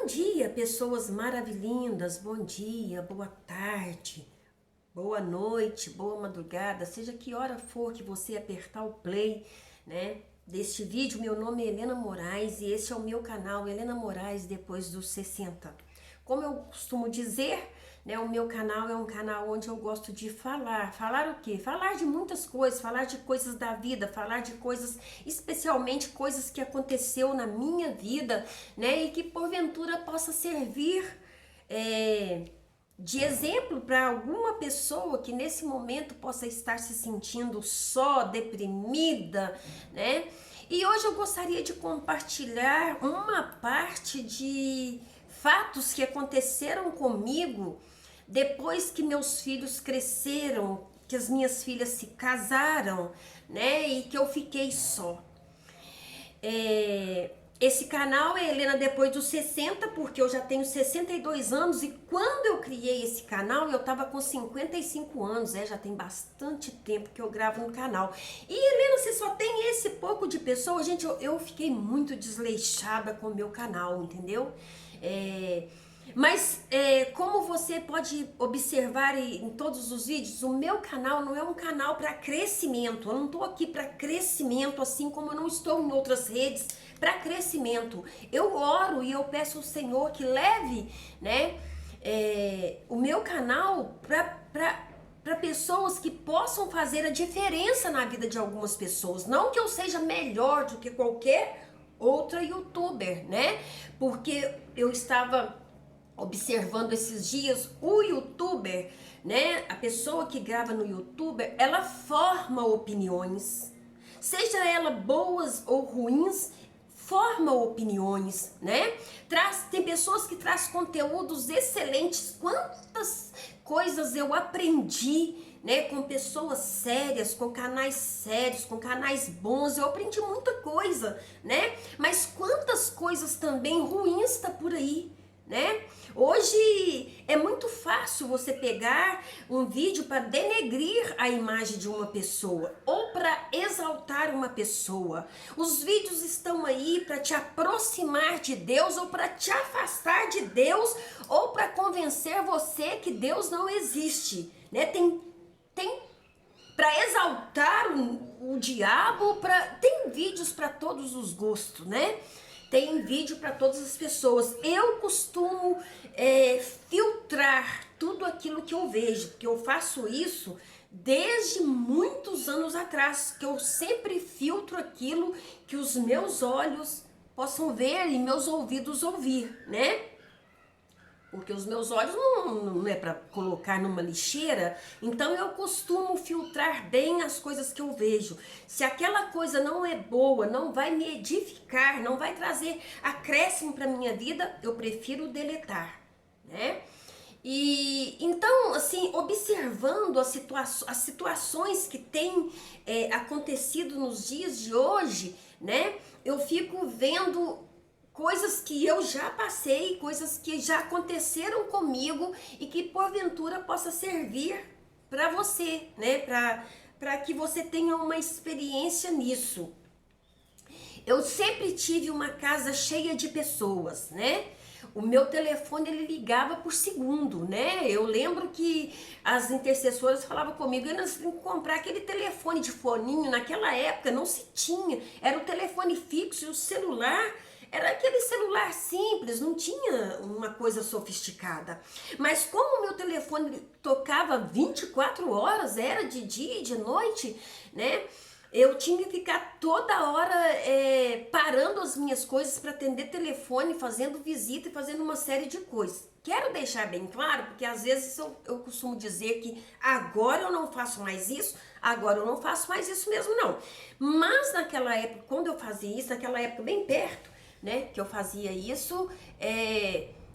dia, pessoas maravilhindas, bom dia, boa tarde, boa noite, boa madrugada, seja que hora for que você apertar o play, né, deste vídeo. Meu nome é Helena Moraes e esse é o meu canal, Helena Moraes Depois dos 60. Como eu costumo dizer, né, o meu canal é um canal onde eu gosto de falar. Falar o quê? Falar de muitas coisas, falar de coisas da vida, falar de coisas, especialmente coisas que aconteceu na minha vida, né, e que porventura possa servir de exemplo para alguma pessoa que nesse momento possa estar se sentindo só, deprimida, né? E hoje eu gostaria de compartilhar uma parte de fatos que aconteceram comigo depois que meus filhos cresceram, que as minhas filhas se casaram, né? E que eu fiquei só. Esse canal é Helena Depois dos 60, porque eu já tenho 62 anos e quando eu criei esse canal eu tava com 55 anos, já tem bastante tempo que eu gravo no canal. E Helena, você só tem esse pouco de pessoas? Gente, eu fiquei muito desleixada com o meu canal, entendeu? Mas como você pode observar em todos os vídeos, o meu canal não é um canal para crescimento. Eu não estou aqui para crescimento, assim como eu não estou em outras redes para crescimento. Eu oro e eu peço ao Senhor que leve, né, o meu canal para pessoas que possam fazer a diferença na vida de algumas pessoas. Não que eu seja melhor do que qualquer outra youtuber, né? Porque eu estava observando esses dias o youtuber, né? A pessoa que grava no youtuber, ela forma opiniões, seja ela boas ou ruins, forma opiniões, né? Tem pessoas que trazem conteúdos excelentes. Quantas coisas eu aprendi, né, com pessoas sérias, com canais sérios, com canais bons. Eu aprendi muita coisa, né? Mas quantas coisas também ruins tá por aí, né? Hoje é muito fácil você pegar um vídeo para denegrir a imagem de uma pessoa ou para exaltar uma pessoa. Os vídeos estão aí para te aproximar de Deus ou para te afastar de Deus ou para convencer você que Deus não existe, né? Tem para exaltar o diabo, tem vídeos para todos os gostos, né? Tem vídeo para todas as pessoas. Eu costumo filtrar tudo aquilo que eu vejo, porque eu faço isso desde muitos anos atrás, que eu sempre filtro aquilo que os meus olhos possam ver e meus ouvidos ouvir, né? Porque os meus olhos não é para colocar numa lixeira, então eu costumo filtrar bem as coisas que eu vejo. Se aquela coisa não é boa, não vai me edificar, não vai trazer acréscimo para minha vida, eu prefiro deletar, né? E então, assim, observando as situações que têm acontecido nos dias de hoje, né? Eu fico vendo coisas que eu já passei, coisas que já aconteceram comigo e que porventura possa servir para você, né? Para que você tenha uma experiência nisso. Eu sempre tive uma casa cheia de pessoas, né? O meu telefone ele ligava por segundo, né? Eu lembro que as intercessoras falavam comigo, nós temos que comprar aquele telefone de foninho. Naquela época não se tinha, era o telefone fixo e o celular era aquele celular simples, não tinha uma coisa sofisticada. Mas como o meu telefone tocava 24 horas, era de dia e de noite, né? Eu tinha que ficar toda hora parando as minhas coisas para atender telefone, fazendo visita e fazendo uma série de coisas. Quero deixar bem claro, porque às vezes eu costumo dizer que agora eu não faço mais isso, agora eu não faço mais isso mesmo não. Mas naquela época, quando eu fazia isso, naquela época bem perto, né, que eu fazia isso,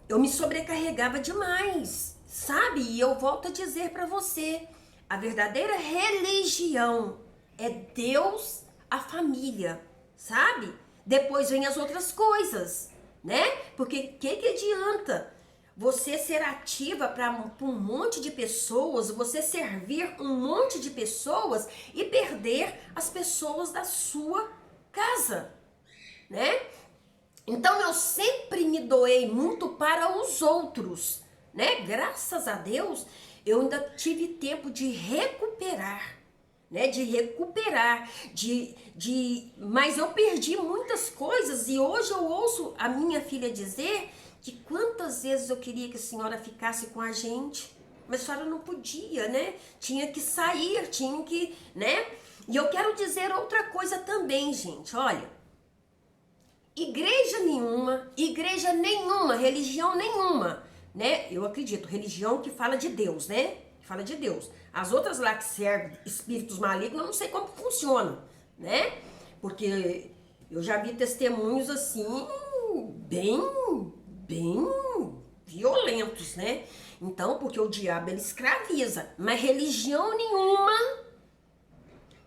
eu me sobrecarregava demais, sabe? E eu volto a dizer para você, a verdadeira religião é Deus, a família, sabe? Depois vem as outras coisas, né? Porque que adianta você ser ativa para um monte de pessoas, você servir um monte de pessoas e perder as pessoas da sua casa, né? Então eu sempre me doei muito para os outros, né? Graças a Deus, eu ainda tive tempo de recuperar, né? Mas eu perdi muitas coisas e hoje eu ouço a minha filha dizer que quantas vezes eu queria que a senhora ficasse com a gente, mas a senhora não podia, né? Tinha que sair, tinha que, né? E eu quero dizer outra coisa também, gente, olha. Igreja nenhuma, religião nenhuma, né? Eu acredito, religião que fala de Deus, né? Que fala de Deus. As outras lá que servem espíritos malignos, eu não sei como funciona, né? Porque eu já vi testemunhos assim, bem violentos, né? Então, porque o diabo ele escraviza, mas religião nenhuma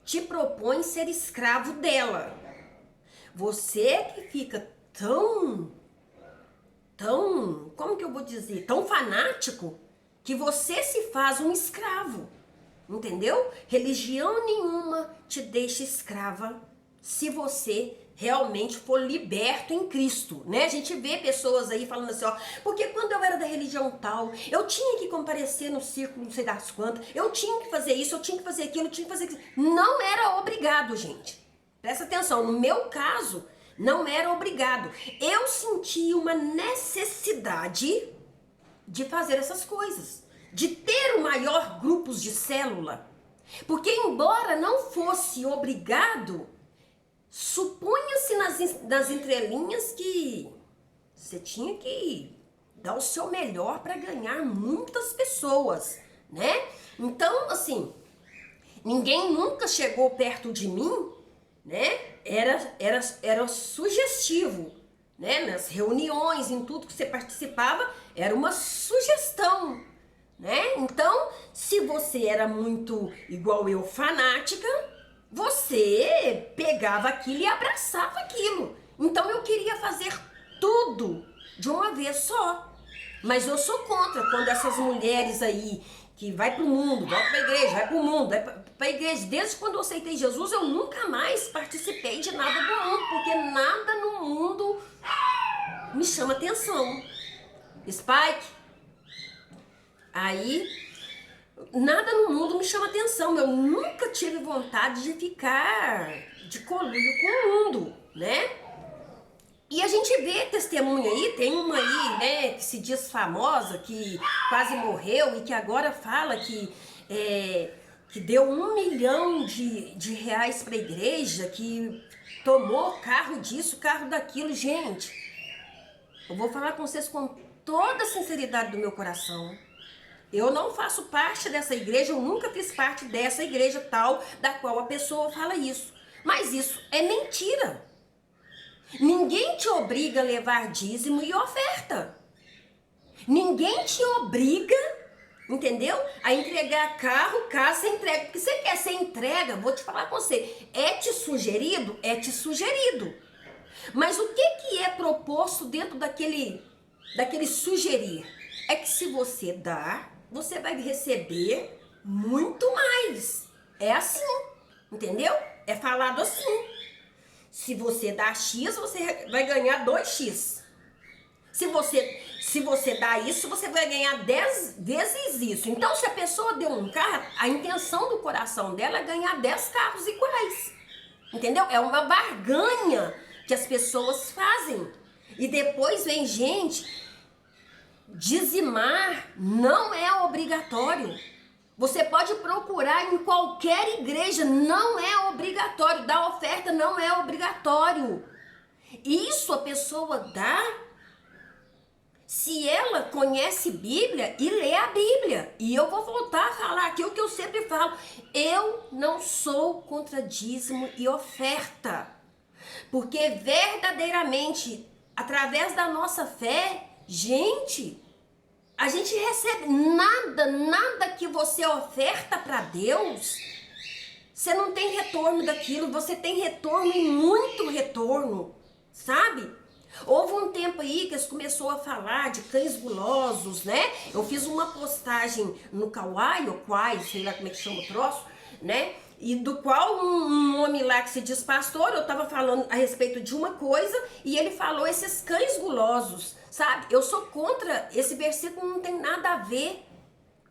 te propõe ser escravo dela. Você que fica como que eu vou dizer, tão fanático, que você se faz um escravo, entendeu? Religião nenhuma te deixa escrava se você realmente for liberto em Cristo, né? A gente vê pessoas aí falando assim, ó, porque quando eu era da religião tal, eu tinha que comparecer no círculo, não sei das quantas, eu tinha que fazer isso, eu tinha que fazer aquilo, eu tinha que fazer aquilo. Não era obrigado, gente. Presta atenção, no meu caso, não era obrigado. Eu senti uma necessidade de fazer essas coisas, de ter o maior grupos de célula. Porque embora não fosse obrigado, supunha-se nas entrelinhas que você tinha que dar o seu melhor para ganhar muitas pessoas, né? Então, assim, ninguém nunca chegou perto de mim, né? Era sugestivo, né? Nas reuniões, em tudo que você participava, era uma sugestão, né? Então, se você era muito igual eu, fanática, você pegava aquilo e abraçava aquilo. Então eu queria fazer tudo de uma vez só. Mas eu sou contra quando essas mulheres aí que vai pro mundo, volta pra igreja, vai pro mundo, vai pra igreja. Desde quando eu aceitei Jesus, eu nunca mais participei de nada do mundo, porque nada no mundo me chama atenção. Spike, aí, nada no mundo me chama atenção. Eu nunca tive vontade de ficar de conluio com o mundo, né? E a gente vê testemunha aí, tem uma aí, né, que se diz famosa, que quase morreu e que agora fala que deu 1 milhão de reais para a igreja, que tomou carro disso, carro daquilo. Gente, eu vou falar com vocês com toda a sinceridade do meu coração. Eu não faço parte dessa igreja, eu nunca fiz parte dessa igreja tal, da qual a pessoa fala isso. Mas isso é mentira. Ninguém te obriga a levar dízimo e oferta. Ninguém te obriga, entendeu? A entregar carro, casa, você entrega. Porque você quer ser entrega, vou te falar com você. É te sugerido? É te sugerido. Mas o que é proposto dentro daquele sugerir? É que se você dar, você vai receber muito mais. É assim, entendeu? É falado assim. Se você dá X, você vai ganhar 2X. Se você dá isso, você vai ganhar 10 vezes isso. Então, se a pessoa deu um carro, a intenção do coração dela é ganhar 10 carros iguais. Entendeu? É uma barganha que as pessoas fazem. E depois vem gente, dizimar não é obrigatório. Você pode procurar em qualquer igreja, não é obrigatório. Dar oferta não é obrigatório. Isso a pessoa dá se ela conhece Bíblia e lê a Bíblia. E eu vou voltar a falar aqui o que eu sempre falo. Eu não sou contra dízimo e oferta. Porque verdadeiramente, através da nossa fé, gente, a gente recebe nada que você oferta para Deus, você não tem retorno daquilo, você tem retorno e muito retorno, sabe? Houve um tempo aí que eles começou a falar de cães gulosos, né? Eu fiz uma postagem no Kawaii, ou Kwai, sei lá como é que chama o troço, né? e do qual um homem lá que se diz pastor, eu estava falando a respeito de uma coisa e ele falou esses cães gulosos, sabe? Eu sou contra, esse versículo não tem nada a ver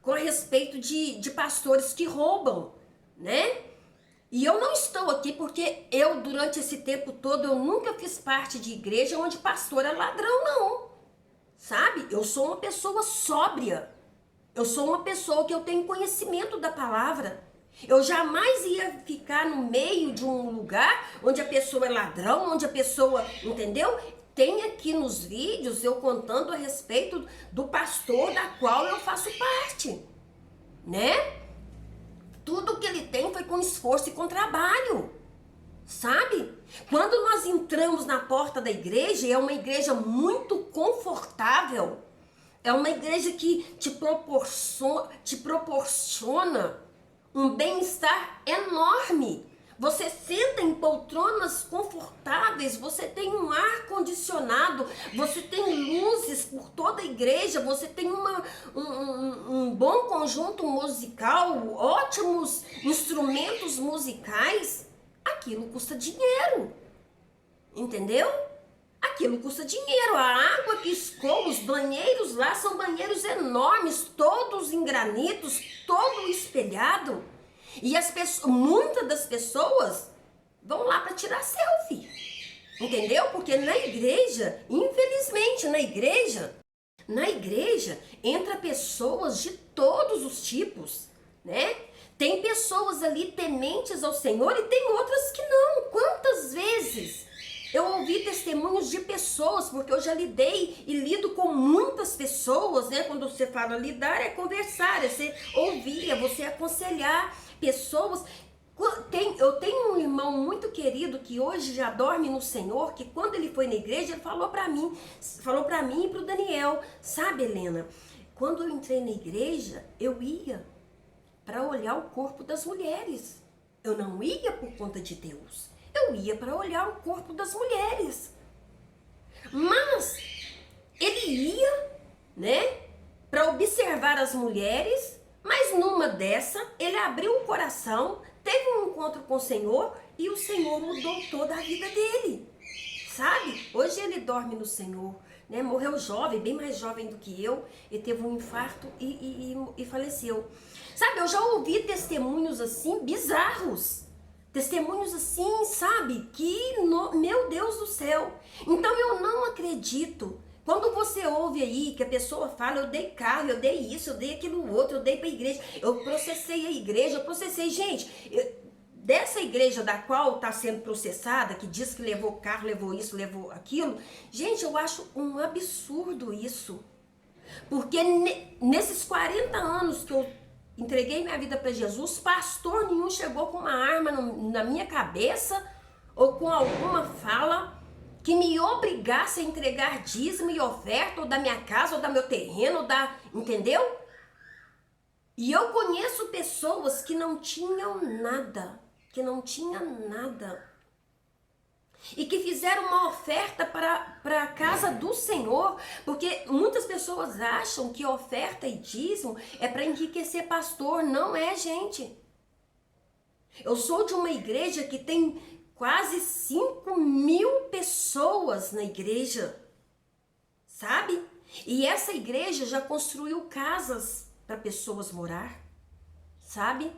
com a respeito de pastores que roubam, né? E eu não estou aqui porque eu, durante esse tempo todo, eu nunca fiz parte de igreja onde pastor é ladrão, não. Sabe? Eu sou uma pessoa sóbria. Eu sou uma pessoa que eu tenho conhecimento da palavra. Eu jamais ia ficar no meio de um lugar onde a pessoa é ladrão, onde a pessoa, entendeu? Tem aqui nos vídeos eu contando a respeito do pastor da qual eu faço parte, né? Tudo que ele tem foi com esforço e com trabalho, sabe? Quando nós entramos na porta da igreja, é uma igreja muito confortável, é uma igreja que te proporciona um bem-estar enorme. Você senta em poltronas confortáveis, você tem um ar condicionado, você tem luzes por toda a igreja, você tem um bom conjunto musical, ótimos instrumentos musicais. Aquilo custa dinheiro, entendeu? Aquilo custa dinheiro. A água que escoa, os banheiros lá são banheiros enormes, todos em granitos, todo espelhado. E as pessoas, muitas das pessoas vão lá para tirar selfie, entendeu? Porque na igreja, infelizmente, na igreja entra pessoas de todos os tipos, né? Tem pessoas ali tementes ao Senhor e tem outras que não. Quantas vezes eu ouvi testemunhos de pessoas, porque eu já lidei e lido com muitas pessoas, né? Quando você fala lidar, é conversar, é você ouvir, é você aconselhar pessoas. Eu tenho um irmão muito querido que hoje já dorme no Senhor, que quando ele foi na igreja, ele falou para mim e para o Daniel, sabe, Helena, quando eu entrei na igreja, eu ia para olhar o corpo das mulheres. Eu não ia por conta de Deus. Eu ia para olhar o corpo das mulheres. Mas ele ia, né, para observar as mulheres, mas numa dessa, ele abriu o coração, teve um encontro com o Senhor e o Senhor mudou toda a vida dele. Sabe? Hoje ele dorme no Senhor, né? Morreu jovem, bem mais jovem do que eu, e teve um infarto e faleceu. Sabe, eu já ouvi testemunhos assim bizarros. Testemunhos assim, sabe? Meu Deus do céu. Então eu não acredito. Quando você ouve aí que a pessoa fala, eu dei carro, eu dei isso, eu dei aquilo outro, eu dei pra igreja, eu processei a igreja, gente, dessa igreja da qual está sendo processada, que diz que levou carro, levou isso, levou aquilo, gente, eu acho um absurdo isso. Porque nesses 40 anos que eu entreguei minha vida para Jesus, pastor nenhum chegou com uma arma na minha cabeça ou com alguma fala que me obrigasse a entregar dízimo e oferta, ou da minha casa, ou do meu terreno, entendeu? E eu conheço pessoas que não tinham nada, e que fizeram uma oferta para a casa do Senhor, porque muitas pessoas acham que oferta e dízimo é para enriquecer pastor. Não é, gente. Eu sou de uma igreja que tem quase 5.000 pessoas na igreja, sabe? E essa igreja já construiu casas para pessoas morar, sabe?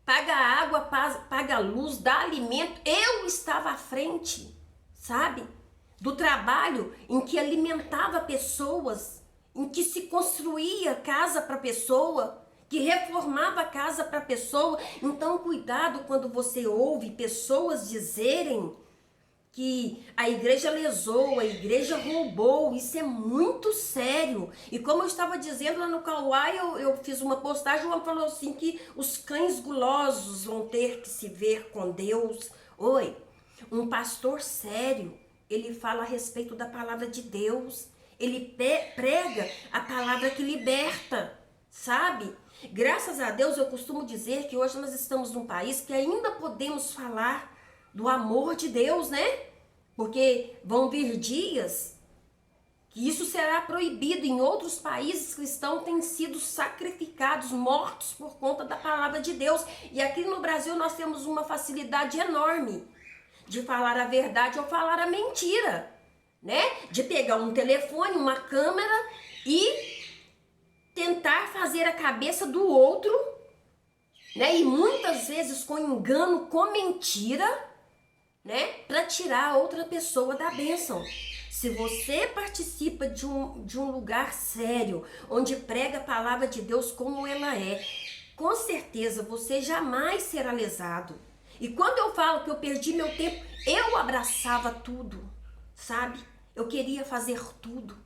Paga água, paga luz, dá alimento. Eu estava à frente, sabe? Do trabalho em que alimentava pessoas, em que se construía casa para pessoa, que reformava a casa para pessoa. Então, cuidado quando você ouve pessoas dizerem que a igreja lesou, a igreja roubou. Isso é muito sério. E como eu estava dizendo lá no Kauai, eu fiz uma postagem, uma falou assim que os cães gulosos vão ter que se ver com Deus. Oi, um pastor sério, ele fala a respeito da palavra de Deus. Ele prega a palavra que liberta, sabe? Graças a Deus eu costumo dizer que hoje nós estamos num país que ainda podemos falar do amor de Deus, né? Porque vão vir dias que isso será proibido. Em outros países, cristãos têm sido sacrificados, mortos por conta da palavra de Deus. E aqui no Brasil nós temos uma facilidade enorme de falar a verdade ou falar a mentira, né? De pegar um telefone, uma câmera e tentar fazer a cabeça do outro, né? E muitas vezes com engano, com mentira, né? Para tirar a outra pessoa da bênção. Se você participa de um lugar sério, onde prega a palavra de Deus como ela é, com certeza você jamais será lesado. E quando eu falo que eu perdi meu tempo, eu abraçava tudo, sabe? Eu queria fazer tudo.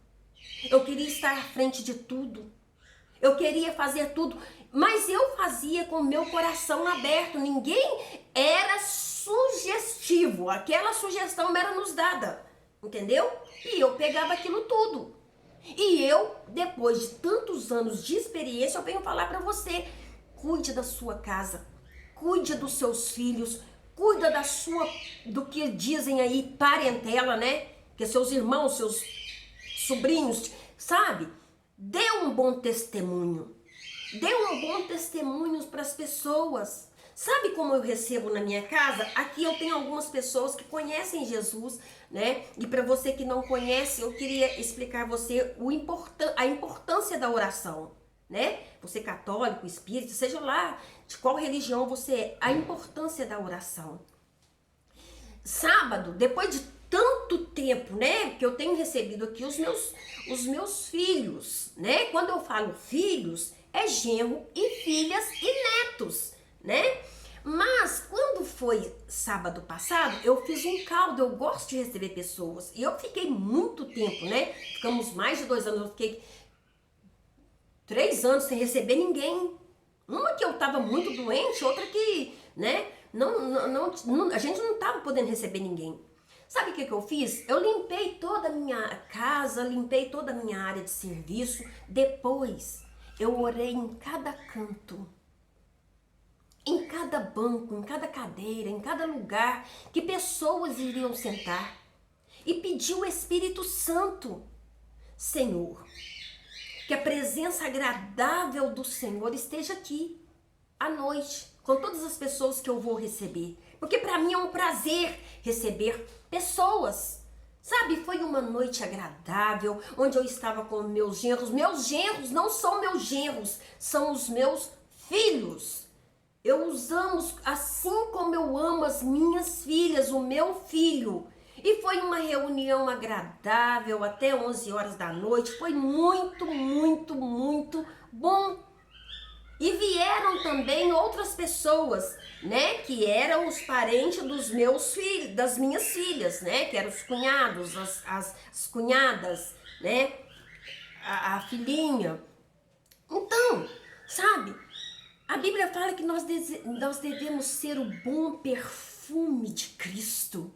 Eu queria estar à frente de tudo. Eu queria fazer tudo, mas eu fazia com o meu coração aberto. Ninguém era sugestivo. Aquela sugestão era nos dada, entendeu? E eu pegava aquilo tudo. E eu, depois de tantos anos de experiência, eu venho falar para você: cuide da sua casa, cuide dos seus filhos, cuida do que dizem aí, parentela, né? Que seus irmãos, seus sobrinhos, sabe? Dê um bom testemunho. Dê um bom testemunho para as pessoas. Sabe como eu recebo na minha casa? Aqui eu tenho algumas pessoas que conhecem Jesus, né? E para você que não conhece, eu queria explicar a você a importância da oração, né? Você católico, espírita, seja lá de qual religião você é, a importância da oração. Sábado, depois de tanto tempo, né, que eu tenho recebido aqui os meus filhos, né? Quando eu falo filhos, é genro e filhas e netos, né? Mas quando foi sábado passado, eu fiz um caldo. Eu gosto de receber pessoas e eu fiquei muito tempo, né? Ficamos mais de 2 anos, eu fiquei 3 anos sem receber ninguém. Uma que eu tava muito doente, outra que, né? A gente não tava podendo receber ninguém. Sabe o que eu fiz? Eu limpei toda a minha casa, limpei toda a minha área de serviço. Depois, eu orei em cada canto, em cada banco, em cada cadeira, em cada lugar que pessoas iriam sentar. E pedi o Espírito Santo: Senhor, que a presença agradável do Senhor esteja aqui à noite, com todas as pessoas que eu vou receber. Porque para mim é um prazer receber pessoas. Sabe, foi uma noite agradável, onde eu estava com meus genros. Meus genros não são meus genros, são os meus filhos. Eu os amo assim como eu amo as minhas filhas, o meu filho. E foi uma reunião agradável até 11 horas da noite. Foi muito, muito, muito bom. E vieram também outras pessoas, né, que eram os parentes dos meus filhos, das minhas filhas, né, que eram os cunhados, as cunhadas, né, a filhinha. Então, sabe, a Bíblia fala que nós devemos ser o bom perfume de Cristo,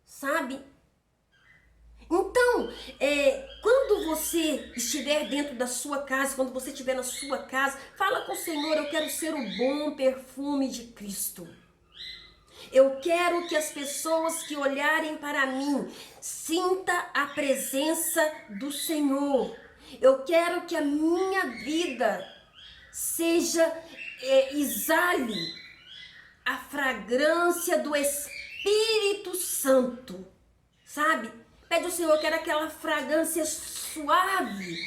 sabe? Então, quando você estiver dentro da sua casa, quando você estiver na sua casa, fala com o Senhor: eu quero ser o bom perfume de Cristo. Eu quero que as pessoas que olharem para mim sinta a presença do Senhor. Eu quero que a minha vida exale a fragrância do Espírito Santo, sabe? Pede ao Senhor, quero aquela fragrância suave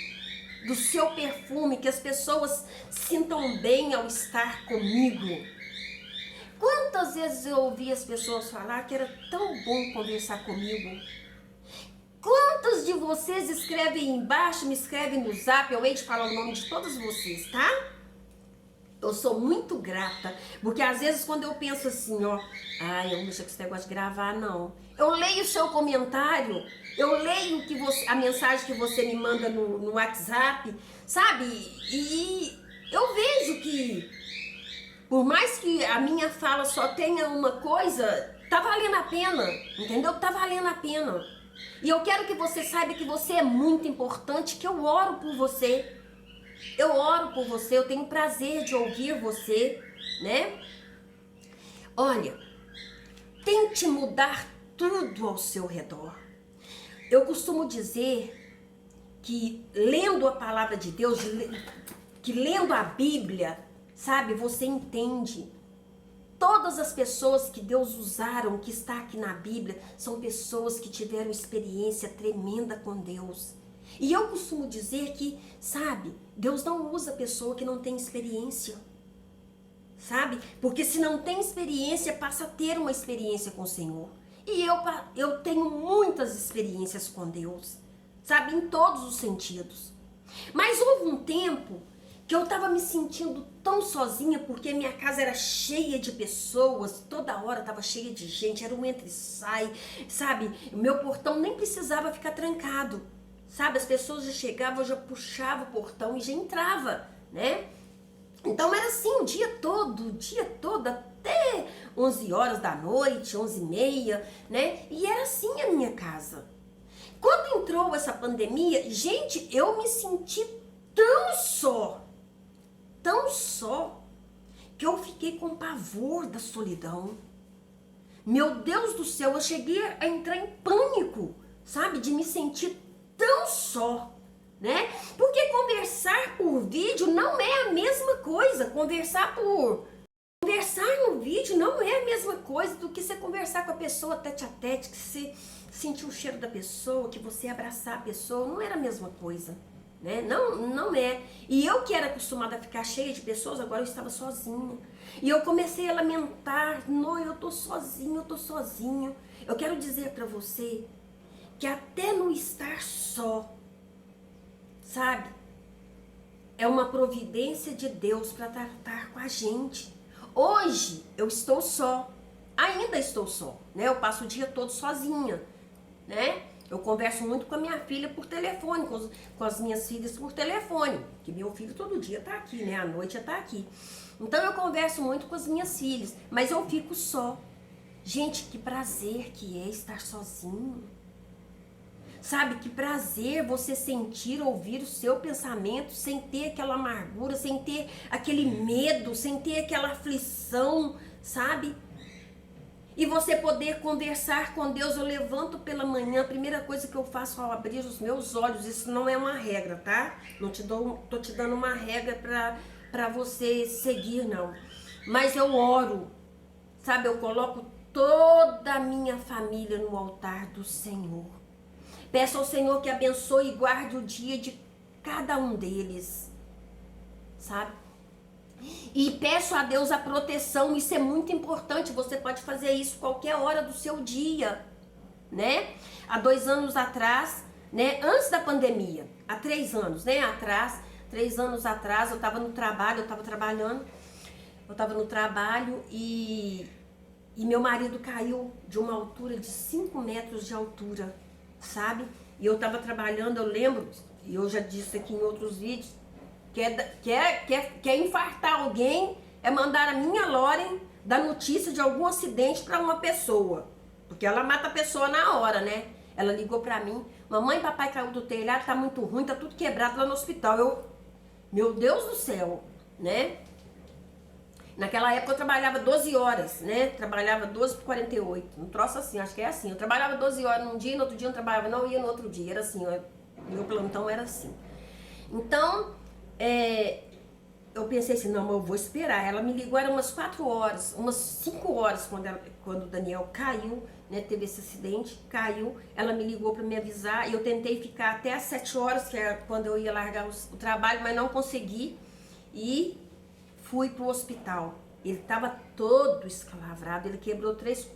do seu perfume, que as pessoas sintam bem ao estar comigo. Quantas vezes eu ouvi as pessoas falar que era tão bom conversar comigo? Quantos de vocês escrevem embaixo, me escrevem no zap, eu hei de falar o nome de todos vocês, tá? Eu sou muito grata, porque às vezes quando eu penso assim, ó, eu não deixo com esse negócio de gravar, não. Eu leio o seu comentário, eu leio a mensagem que você me manda no WhatsApp, sabe? E eu vejo que, por mais que a minha fala só tenha uma coisa, tá valendo a pena, entendeu? Tá valendo a pena. E eu quero que você saiba que você é muito importante, que eu oro por você. Eu oro por você, eu tenho prazer de ouvir você, né? Olha, tente mudar tudo ao seu redor. Eu costumo dizer que lendo a palavra de Deus, que lendo a Bíblia, sabe, você entende. Todas as pessoas que Deus usaram, que está aqui na Bíblia, são pessoas que tiveram experiência tremenda com Deus. E eu costumo dizer que, sabe, Deus não usa pessoa que não tem experiência. Sabe? Porque se não tem experiência, passa a ter uma experiência com o Senhor. E eu tenho muitas experiências com Deus, sabe? Em todos os sentidos. Mas houve um tempo que eu estava me sentindo tão sozinha, porque minha casa era cheia de pessoas, toda hora estava cheia de gente, era um entra e sai, sabe? O meu portão nem precisava ficar trancado, sabe? As pessoas já chegavam, eu já puxava o portão e já entrava, né? Então era assim o dia todo, até 11 horas da noite, 11h30, né? E era assim a minha casa. Quando entrou essa pandemia, gente, eu me senti tão só, que eu fiquei com pavor da solidão. Meu Deus do céu, eu cheguei a entrar em pânico, sabe? De me sentir tão só, né? Porque conversar por vídeo não é a mesma coisa. Conversar no vídeo não é a mesma coisa do que você conversar com a pessoa tete a tete, que você sentir o cheiro da pessoa, que você abraçar a pessoa, não era a mesma coisa, né? Não é. E eu que era acostumada a ficar cheia de pessoas, agora eu estava sozinha. E eu comecei a lamentar, não, eu tô sozinho. Eu quero dizer para você que até no estar só, sabe, é uma providência de Deus para tratar com a gente. Hoje eu estou só, ainda estou só, né? Eu passo o dia todo sozinha, né? Eu converso muito com a minha filha por telefone, com as minhas filhas por telefone, que meu filho todo dia tá aqui, né? À noite tá aqui. Então eu converso muito com as minhas filhas, mas eu fico só. Gente, que prazer que é estar sozinho. Sabe, que prazer você sentir, ouvir o seu pensamento sem ter aquela amargura, sem ter aquele medo, sem ter aquela aflição, sabe? E você poder conversar com Deus. Eu levanto pela manhã, a primeira coisa que eu faço ao abrir os meus olhos, isso não é uma regra, tá? Não tô te dando uma regra pra você seguir, não. Mas eu oro, sabe? Eu coloco toda a minha família no altar do Senhor. Peço ao Senhor que abençoe e guarde o dia de cada um deles, sabe? E peço a Deus a proteção, isso é muito importante, você pode fazer isso qualquer hora do seu dia, né? Há 2 anos atrás, né? Antes da pandemia, há 3 anos, né? 3 anos atrás, eu estava no trabalho, eu estava no trabalho e meu marido caiu de uma altura de 5 metros de altura, sabe? E eu tava trabalhando, eu lembro, e eu já disse aqui em outros vídeos, quer infartar alguém, é mandar a minha Loren dar notícia de algum acidente para uma pessoa, porque ela mata a pessoa na hora, né? Ela ligou pra mim, mamãe, papai caiu do telhado, tá muito ruim, tá tudo quebrado lá no hospital. Meu Deus do céu, né? Naquela época eu trabalhava 12 horas, né? Trabalhava 12 por 48. Um troço assim, acho que é assim. Eu trabalhava 12 horas num dia, no outro dia eu não trabalhava, não ia no outro dia. Era assim, ó, meu plantão era assim. Então, eu pensei assim, não, eu vou esperar. Ela me ligou, era umas 4 horas, umas 5 horas quando o Daniel caiu, né? Teve esse acidente, caiu. Ela me ligou para me avisar. E eu tentei ficar até às 7 horas, que era quando eu ia largar o trabalho, mas não consegui. E fui pro hospital. Ele estava todo escalavrado, ele quebrou 3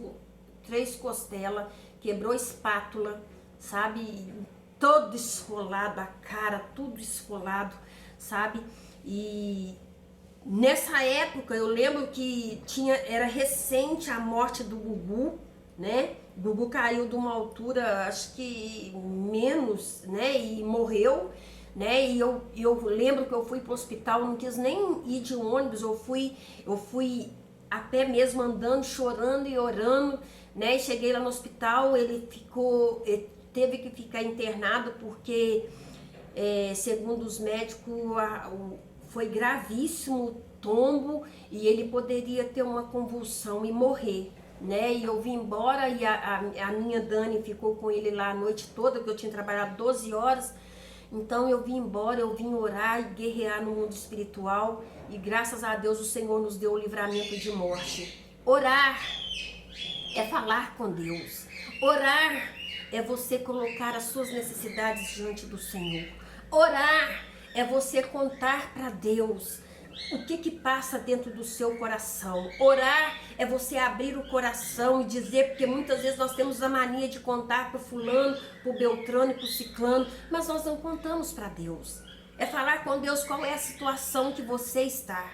costelas, quebrou espátula, sabe? Todo esfolado, a cara, tudo esfolado, sabe? E nessa época eu lembro que era recente a morte do Gugu, né? O Gugu caiu de uma altura, acho que menos, né? E morreu. Né? E eu lembro que eu fui pro hospital, não quis nem ir de ônibus, eu fui a pé mesmo, andando, chorando e orando, né? E cheguei lá no hospital, ele teve que ficar internado porque, segundo os médicos, foi gravíssimo o tombo e ele poderia ter uma convulsão e morrer, né? E eu vim embora e a minha Dani ficou com ele lá a noite toda, porque eu tinha trabalhado 12 horas. Então eu vim embora, eu vim orar e guerrear no mundo espiritual. E graças a Deus o Senhor nos deu o livramento de morte. Orar é falar com Deus. Orar é você colocar as suas necessidades diante do Senhor. Orar é você contar para Deus o que passa dentro do seu coração. Orar é você abrir o coração e dizer, porque muitas vezes nós temos a mania de contar para o fulano, para o beltrano e para o ciclano, mas nós não contamos para Deus. É falar com Deus qual é a situação que você está.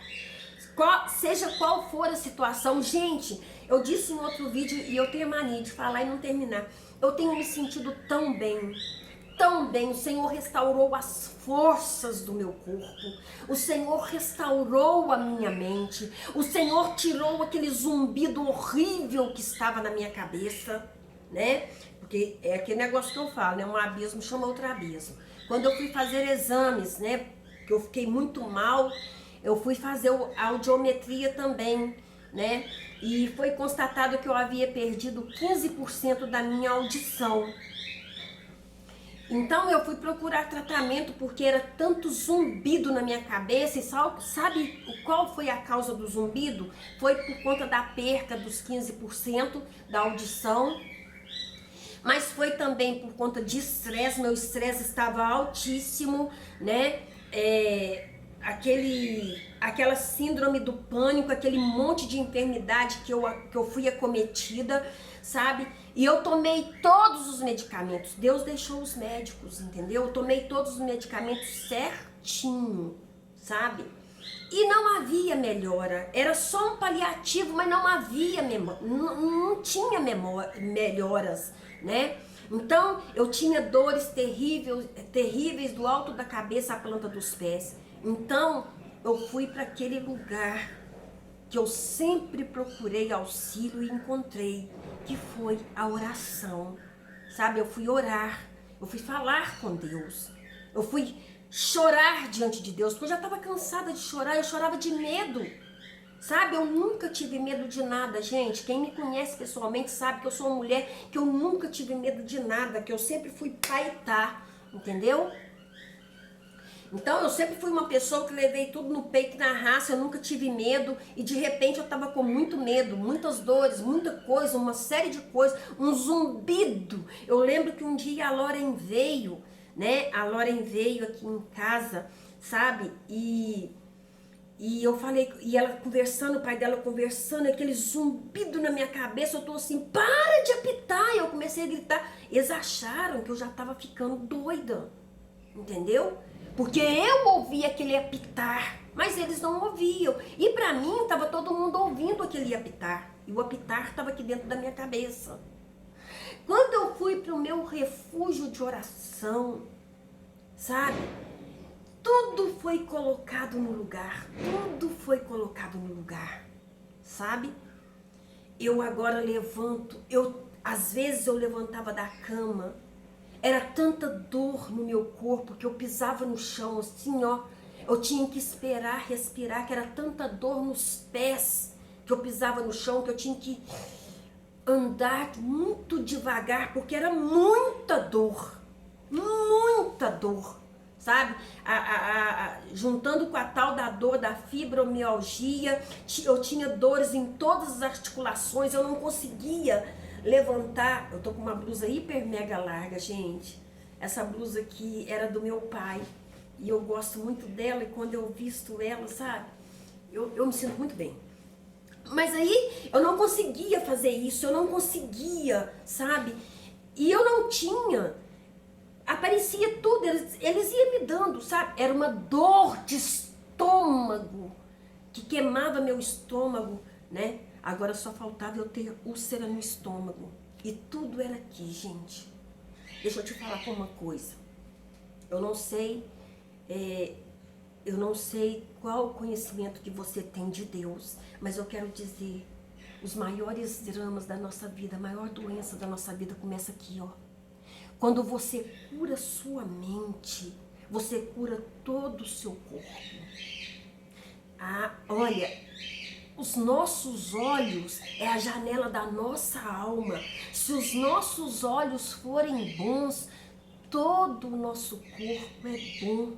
Seja qual for a situação. Gente, eu disse em outro vídeo e eu tenho a mania de falar e não terminar. Eu tenho me sentido tão bem, tão bem. O Senhor restaurou as forças do meu corpo. O Senhor restaurou a minha mente. O Senhor tirou aquele zumbido horrível que estava na minha cabeça, né? Porque é aquele negócio que eu falo, né? Um abismo chama outro abismo. Quando eu fui fazer exames, né? Que eu fiquei muito mal, eu fui fazer a audiometria também, né? E foi constatado que eu havia perdido 15% da minha audição. Então eu fui procurar tratamento porque era tanto zumbido na minha cabeça. E sabe qual foi a causa do zumbido? Foi por conta da perca dos 15% da audição. Mas foi também por conta de estresse. Meu estresse estava altíssimo, né? Aquela síndrome do pânico, aquele monte de enfermidade que eu fui acometida, sabe? E eu tomei todos os medicamentos. Deus deixou os médicos, entendeu? Eu tomei todos os medicamentos certinho, sabe? E não havia melhora. Era só um paliativo, mas não havia não tinha melhoras, né? Então eu tinha dores terríveis do alto da cabeça à planta dos pés. Então eu fui para aquele lugar que eu sempre procurei auxílio e encontrei, que foi a oração, sabe? Eu fui orar, eu fui falar com Deus, eu fui chorar diante de Deus, porque eu já estava cansada de chorar, eu chorava de medo, sabe? Eu nunca tive medo de nada, gente. Quem me conhece pessoalmente sabe que eu sou uma mulher que eu nunca tive medo de nada, que eu sempre fui paitá, entendeu? Então eu sempre fui uma pessoa que levei tudo no peito e na raça, eu nunca tive medo. E de repente eu tava com muito medo, muitas dores, muita coisa, uma série de coisas, um zumbido. Eu lembro que um dia a Loren veio, né? A Loren veio aqui em casa, sabe? E eu falei, e ela conversando, o pai dela conversando, aquele zumbido na minha cabeça, eu tô assim, para de apitar. E eu comecei a gritar. Eles acharam que eu já tava ficando doida, entendeu? Porque eu ouvia aquele apitar, mas eles não ouviam. E pra mim, tava todo mundo ouvindo aquele apitar. E o apitar tava aqui dentro da minha cabeça. Quando eu fui pro meu refúgio de oração, sabe? Tudo foi colocado no lugar. Tudo foi colocado no lugar, sabe? Eu agora levanto. Às vezes eu levantava da cama. Era tanta dor no meu corpo que eu pisava no chão assim, ó. Eu tinha que esperar, respirar, que era tanta dor nos pés que eu pisava no chão, que eu tinha que andar muito devagar, porque era muita dor, sabe? Juntando com a tal da dor da fibromialgia, eu tinha dores em todas as articulações, eu não conseguia levantar. Eu tô com uma blusa hiper mega larga, gente. Essa blusa aqui era do meu pai e eu gosto muito dela, e quando eu visto ela, sabe, eu me sinto muito bem. Mas aí eu não conseguia fazer isso, eu não conseguia, sabe? E eu não tinha, aparecia tudo, eles iam me dando, sabe? Era uma dor de estômago que queimava meu estômago, né? Agora só faltava eu ter úlcera no estômago. E tudo era aqui, gente. Deixa eu te falar uma coisa. Eu não sei qual o conhecimento que você tem de Deus, mas eu quero dizer, os maiores dramas da nossa vida, a maior doença da nossa vida começa aqui, ó. Quando você cura sua mente, você cura todo o seu corpo. Olha, os nossos olhos é a janela da nossa alma. Se os nossos olhos forem bons, todo todo o nosso corpo é bom.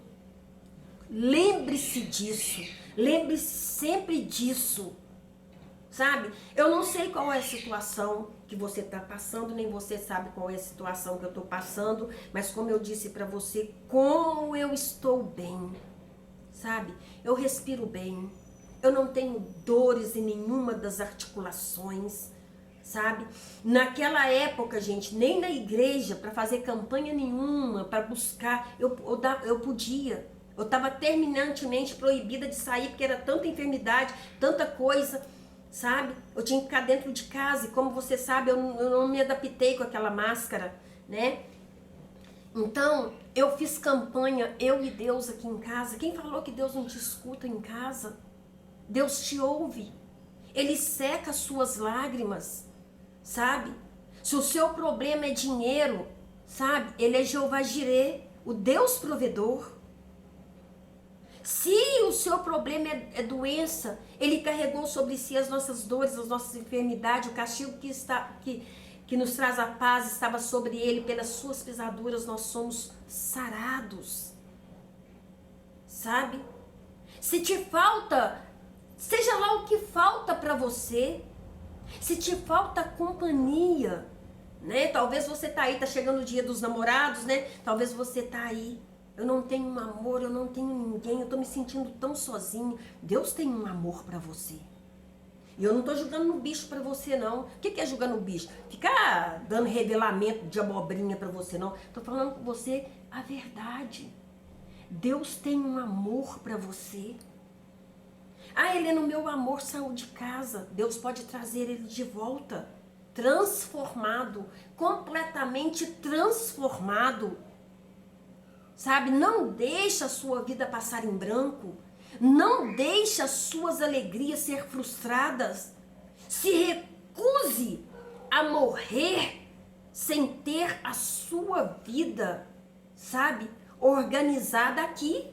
Lembre-se disso. Lembre-se sempre disso. Sabe? Eu não sei qual é a situação que você está passando, nem você sabe qual é a situação que eu estou passando, mas como eu disse para você, como eu estou bem, sabe? Eu respiro bem, eu não tenho dores em nenhuma das articulações, sabe? Naquela época, gente, nem na igreja, para fazer campanha nenhuma, para buscar, eu podia. Eu estava terminantemente proibida de sair, porque era tanta enfermidade, tanta coisa, sabe? Eu tinha que ficar dentro de casa e como você sabe, eu não me adaptei com aquela máscara, né? Então, eu fiz campanha, eu e Deus aqui em casa. Quem falou que Deus não te escuta em casa? Deus te ouve. Ele seca as suas lágrimas, sabe? Se o seu problema é dinheiro, sabe? Ele é Jeová Jirê, o Deus provedor. Se o seu problema é doença, Ele carregou sobre si as nossas dores, as nossas enfermidades, o castigo que nos traz a paz estava sobre Ele, pelas suas pisaduras nós somos sarados, sabe? Se te falta, seja lá o que falta para você, se te falta companhia, né? Talvez você tá aí, tá chegando o dia dos namorados, né? Talvez você tá aí. Eu não tenho um amor, eu não tenho ninguém, eu tô me sentindo tão sozinho. Deus tem um amor pra você. E eu não tô julgando no bicho pra você, não. O que é julgar no bicho? Ficar dando revelamento de abobrinha pra você, não. Tô falando com você a verdade. Deus tem um amor pra você. Ah, Helena, o meu amor saiu de casa. Deus pode trazer ele de volta. Transformado, completamente transformado. Sabe, não deixa a sua vida passar em branco. Não deixa as suas alegrias ser frustradas. Se recuse a morrer sem ter a sua vida, sabe, organizada aqui,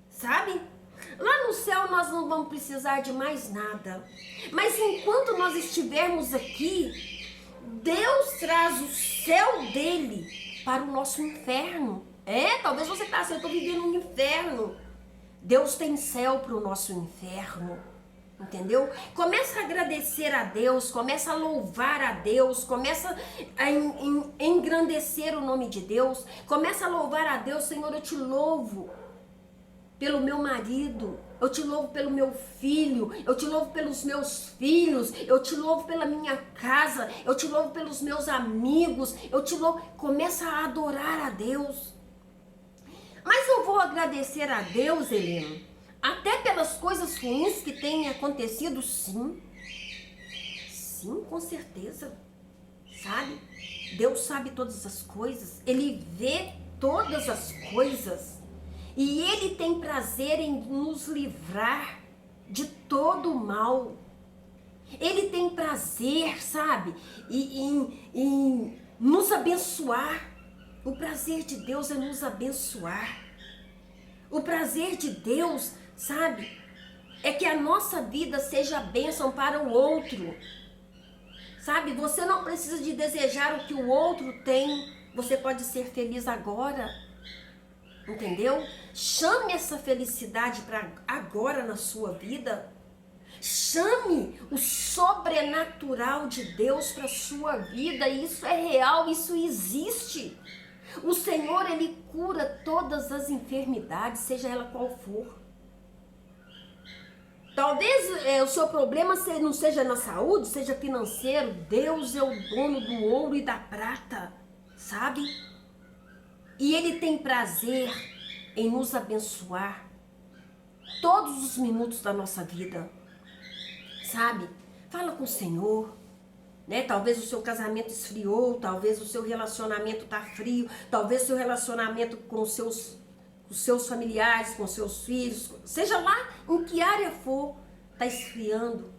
sabe? Lá no céu nós não vamos precisar de mais nada. Mas enquanto nós estivermos aqui, Deus traz o céu dele para o nosso inferno. Talvez você tá assim, eu tô vivendo um inferno. Deus tem céu para o nosso inferno, entendeu? Começa a agradecer a Deus, começa a louvar a Deus, começa a engrandecer o nome de Deus, começa a louvar a Deus. Senhor, eu te louvo pelo meu marido, eu te louvo pelo meu filho, eu te louvo pelos meus filhos, eu te louvo pela minha casa, eu te louvo pelos meus amigos, eu te louvo. Começa a adorar a Deus. Mas eu vou agradecer a Deus, Helena, até pelas coisas ruins que têm acontecido, sim. Sim, com certeza. Sabe? Deus sabe todas as coisas. Ele vê todas as coisas. E Ele tem prazer em nos livrar de todo o mal. Ele tem prazer, sabe? Em nos abençoar. O prazer de Deus é nos abençoar. O prazer de Deus, sabe, é que a nossa vida seja bênção para o outro. Sabe, você não precisa de desejar o que o outro tem. Você pode ser feliz agora. Entendeu? Chame essa felicidade para agora na sua vida. Chame o sobrenatural de Deus para sua vida. Isso é real, isso existe. O Senhor, Ele cura todas as enfermidades, seja ela qual for. Talvez o seu problema não seja na saúde, seja financeiro. Deus é o dono do ouro e da prata, sabe? E Ele tem prazer em nos abençoar todos os minutos da nossa vida, sabe? Fala com o Senhor. Né? Talvez o seu casamento esfriou, talvez o seu relacionamento está frio, talvez o seu relacionamento com os seus familiares, com os seus filhos, seja lá em que área for, está esfriando.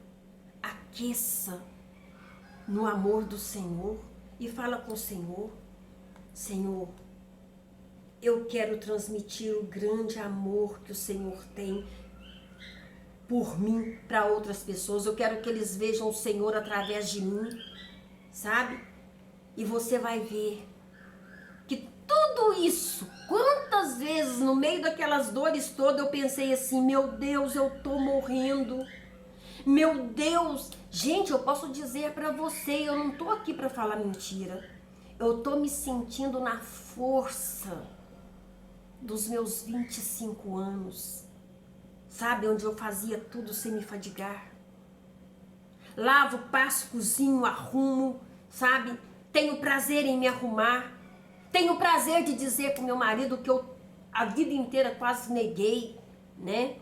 Aqueça no amor do Senhor e fala com o Senhor. Senhor, eu quero transmitir o grande amor que o Senhor tem por mim para outras pessoas. Eu quero que eles vejam o Senhor através de mim, sabe? E você vai ver que tudo isso no meio daquelas dores todas, eu pensei assim, meu Deus, eu tô morrendo. Meu Deus, gente, eu posso dizer pra você, eu não tô aqui pra falar mentira. Eu tô me sentindo na força dos meus 25 anos. Sabe, onde eu fazia tudo sem me fadigar. Lavo, passo, cozinho, arrumo, sabe? Tenho prazer em me arrumar. Tenho prazer de dizer pro meu marido que eu a vida inteira quase neguei, né?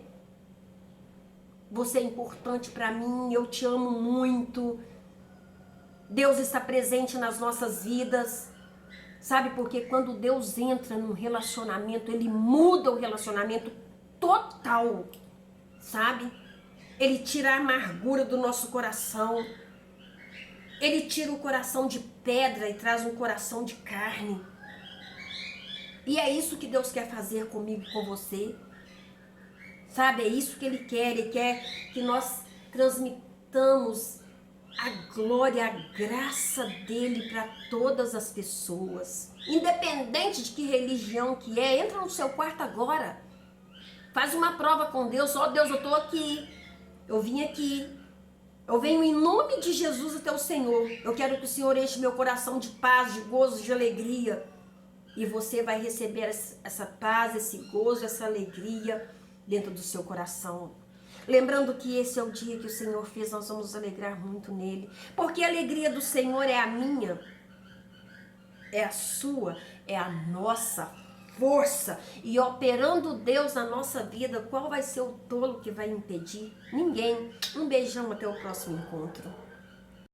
Você é importante pra mim, eu te amo muito. Deus está presente nas nossas vidas. Sabe, porque quando Deus entra num relacionamento, Ele muda o relacionamento total, sabe? Ele tira a amargura do nosso coração. Ele tira o coração de pedra e traz um coração de carne. E é isso que Deus quer fazer comigo e com você. Sabe, é isso que Ele quer que nós transmitamos a glória, a graça dele para todas as pessoas. Independente de que religião que é, entra no seu quarto agora. Faz uma prova com Deus. Ó, Deus, eu tô aqui. Eu vim aqui. Eu venho em nome de Jesus até o Senhor. Eu quero que o Senhor enche meu coração de paz, de gozo, de alegria. E você vai receber essa paz, esse gozo, essa alegria dentro do seu coração. Lembrando que esse é o dia que o Senhor fez, nós vamos nos alegrar muito nele. Porque a alegria do Senhor é a minha, é a sua, é a nossa força. E operando Deus na nossa vida, qual vai ser o tolo que vai impedir? Ninguém. Um beijão, até o próximo encontro.